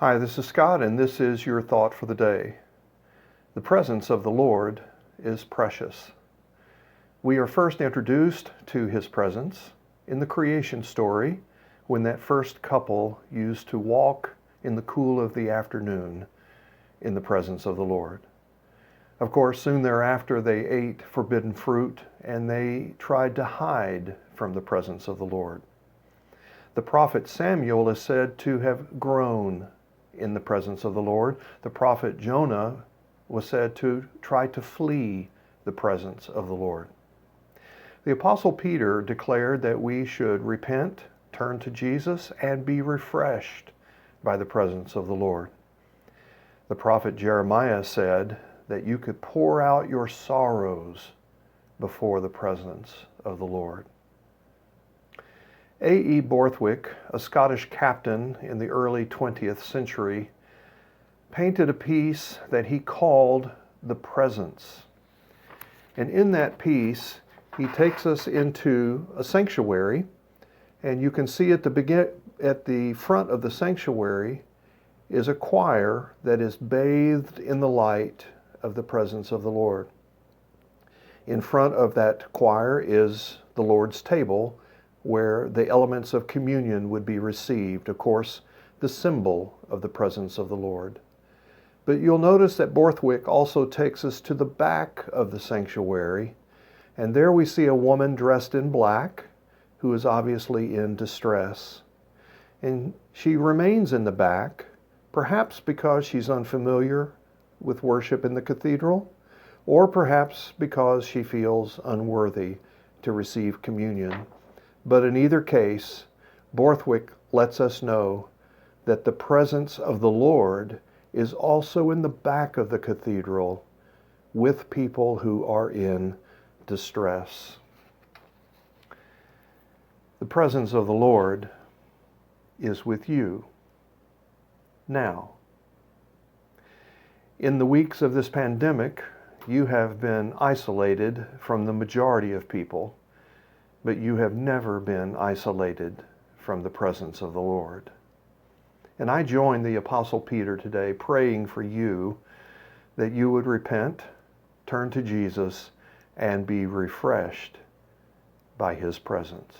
Hi, this is Scott, and this is your thought for the day. The presence of the Lord is precious. We are first introduced to His presence in the creation story when that first couple used to walk in the cool of the afternoon in the presence of the Lord. Of course, soon thereafter they ate forbidden fruit and they tried to hide from the presence of the Lord. The prophet Samuel is said to have grown in the presence of the Lord. The prophet Jonah was said to try to flee the presence of the Lord. The Apostle Peter declared that we should repent, turn to Jesus, and be refreshed by the presence of the Lord. The prophet Jeremiah said that you could pour out your sorrows before the presence of the Lord. A.E. Borthwick, a Scottish captain in the early 20th century, painted a piece that he called The Presence. And in that piece, he takes us into a sanctuary, and you can see at the front of the sanctuary is a choir that is bathed in the light of the presence of the Lord. In front of that choir is the Lord's table, where the elements of communion would be received, of course, the symbol of the presence of the Lord. But you'll notice that Borthwick also takes us to the back of the sanctuary, and there we see a woman dressed in black who is obviously in distress. And she remains in the back, perhaps because she's unfamiliar with worship in the cathedral, or perhaps because she feels unworthy to receive communion. But in either case, Borthwick lets us know that the presence of the Lord is also in the back of the cathedral with people who are in distress. The presence of the Lord is with you now. In the weeks of this pandemic, you have been isolated from the majority of people, but you have never been isolated from the presence of the Lord. And I join the Apostle Peter today praying for you that you would repent, turn to Jesus, and be refreshed by His presence.